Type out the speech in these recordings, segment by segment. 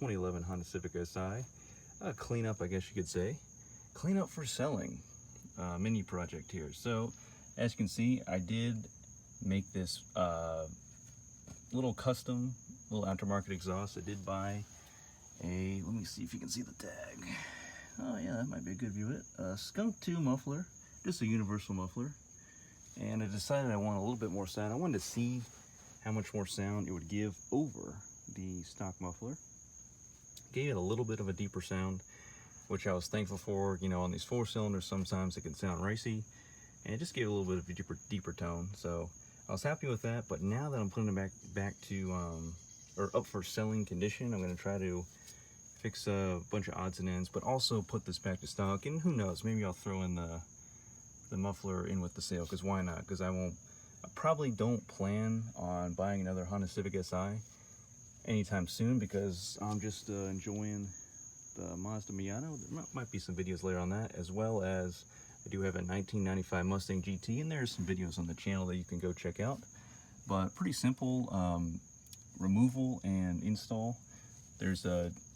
2011 Honda Civic Si. Cleanup, I guess you could say. Cleanup for selling mini project here. So as you can see, I did make this little custom, little aftermarket exhaust. I did buy a, let me see if you can see the tag. Oh yeah, that might be a good view of it. A Skunk 2 muffler, just a universal muffler. And I decided I want a little bit more sound. I wanted to see how much more sound it would give over the stock muffler. Gave it a little bit of a deeper sound, which I was thankful for. You know, on these 4-cylinders, sometimes it can sound racy, and it just gave a little bit of a deeper tone. So I was happy with that. But now that I'm putting it back to or up for selling condition, I'm going to try to fix a bunch of odds and ends, but also put this back to stock. And who knows, maybe I'll throw in the muffler in with the sale, because why not? Because I probably don't plan on buying another Honda Civic Si anytime soon, because I'm just enjoying the Mazda Miata. There might be some videos later on that, as well as I do have a 1995 Mustang GT, and there's some videos on the channel that you can go check out. But pretty simple removal and install. There's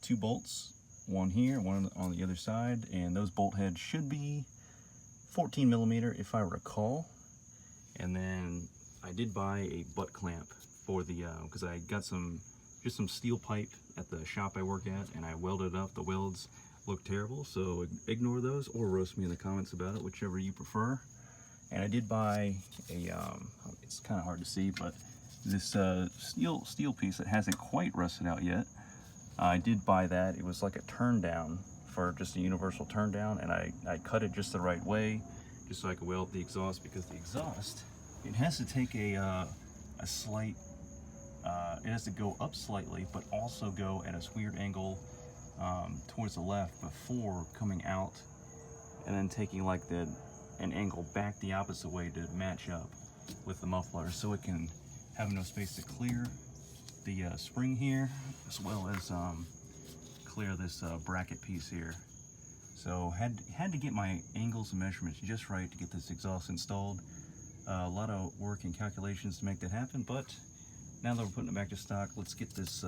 2 bolts, one here, one on the other side, and those bolt heads should be 14 millimeter if I recall. And then I did buy a butt clamp for the because I got just some steel pipe at the shop I work at, and I welded it up. The welds look terrible, so ignore those or roast me in the comments about it, whichever you prefer. And I did buy a it's kind of hard to see, but this steel piece that hasn't quite rusted out yet. I did buy that. It was like a turn down, for just a universal turn down, and I cut it just the right way, just so I could weld the exhaust, because the exhaust, it has to take a slight, it has to go up slightly, but also go at a weird angle towards the left before coming out, and then taking like an angle back the opposite way to match up with the muffler, so it can have enough space to clear the spring here, as well as clear this bracket piece here. So had to get my angles and measurements just right to get this exhaust installed. A lot of work and calculations to make that happen, but now that we're putting it back to stock, let's get this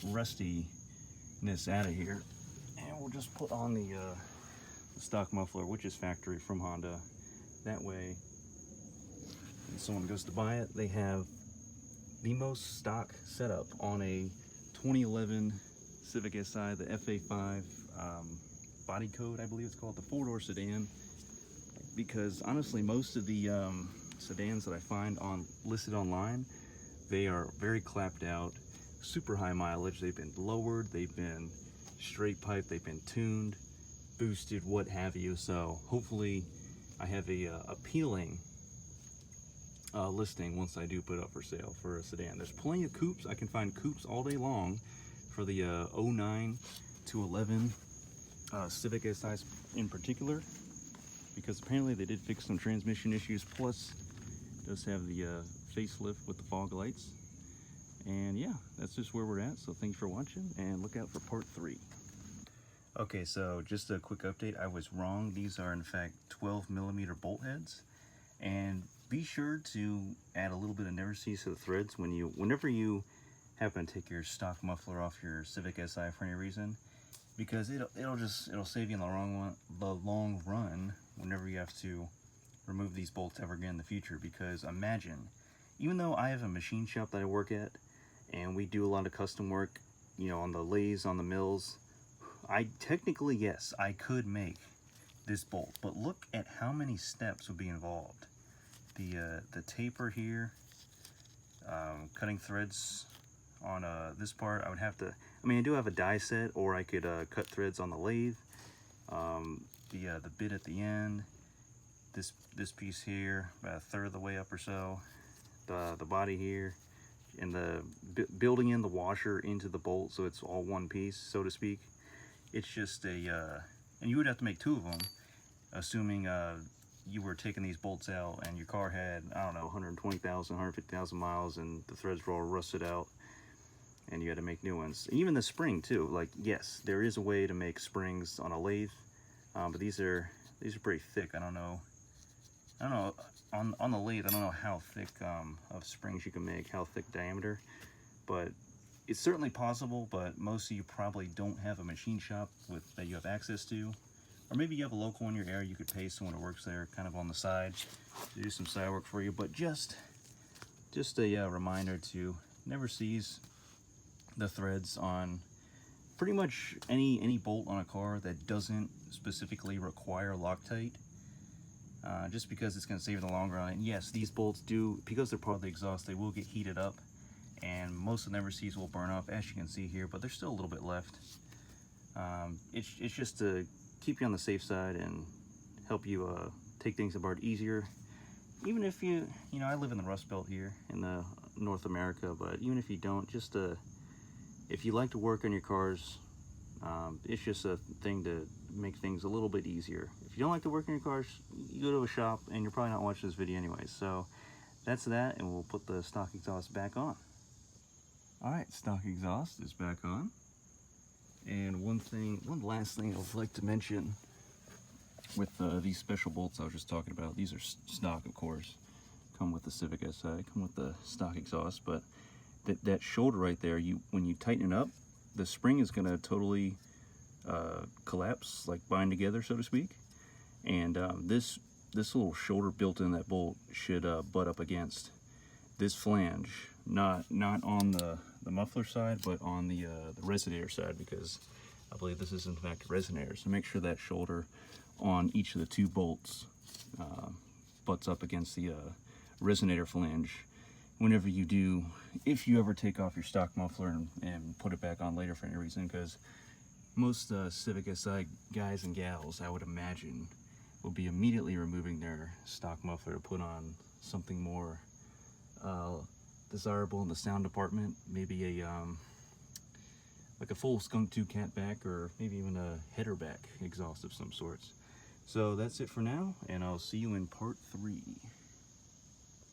rustiness out of here, and we'll just put on the stock muffler, which is factory from Honda. That way, when someone goes to buy it, they have the most stock setup on a 2011 Civic Si, the FA5 body code, I believe it's called, the 4-door sedan. Because honestly, most of the sedans that I find listed online, they are very clapped out, super high mileage. They've been lowered, they've been straight pipe, they've been tuned, boosted, what have you. So hopefully I have a appealing listing once I do put it up for sale for a sedan. There's plenty of coupes. I can find coupes all day long for the 09 to 11 Civic SIs in particular, because apparently they did fix some transmission issues, plus it does have the facelift with the fog lights. And yeah, that's just where we're at. So thanks for watching, and look out for part 3. Okay, so just a quick update. I was wrong. These are in fact 12 millimeter bolt heads, and be sure to add a little bit of never cease to the threads whenever you happen to take your stock muffler off your Civic Si for any reason, because it'll save you in the long run whenever you have to remove these bolts ever again in the future. Because imagine, even though I have a machine shop that I work at, and we do a lot of custom work, you know, on the lathes, on the mills, I technically, yes, I could make this bolt, but look at how many steps would be involved. The taper here, cutting threads on this part. I would have to, I mean, I do have a die set, or I could cut threads on the lathe. The bit at the end, this piece here, about a third of the way up or so, the body here, and the building in the washer into the bolt, so it's all one piece, so to speak. It's just and you would have to make 2 of them, assuming you were taking these bolts out and your car had, I don't know, 120,000, 150,000 miles, and the threads were all rusted out, and you had to make new ones. Even the spring too. Like, yes, there is a way to make springs on a lathe, but these are pretty thick. I don't know on the lathe. I don't know how thick of springs you can make, how thick diameter, but it's certainly possible, but most of you probably don't have a machine shop that you have access to. Or maybe you have a local in your area, you could pay someone who works there kind of on the side to do some side work for you. But just a reminder to never seize the threads on pretty much any bolt on a car that doesn't specifically require Loctite. Just because it's going to save in the long run. And yes, these bolts do, because they're part of the exhaust, they will get heated up, and most of the never seize will burn off, as you can see here, but there's still a little bit left. It's just to keep you on the safe side and help you take things apart easier. Even if you know, I live in the Rust Belt here in North America, but even if you don't, just if you like to work on your cars, it's just a thing to make things a little bit easier. If you don't like to work on your cars, you go to a shop, and you're probably not watching this video anyways. So that's that, and we'll put the stock exhaust back on. All right, stock exhaust is back on. And one last thing I would like to mention with these special bolts I was just talking about. These are stock, of course, come with the Civic SI, come with the stock exhaust, but that shoulder right there, when you tighten it up, the spring is going to totally collapse, like bind together, so to speak. And this little shoulder built in that bolt should butt up against this flange, not on the muffler side, but on the resonator side, because I believe this is in fact a resonator. So make sure that shoulder on each of the two bolts butts up against the resonator flange whenever you do, if you ever take off your stock muffler and put it back on later for any reason, because most Civic Si guys and gals, I would imagine, will be immediately removing their stock muffler to put on something more desirable in the sound department. Maybe like a full skunk tube catback, or maybe even a header back exhaust of some sorts. So that's it for now, and I'll see you in part 3.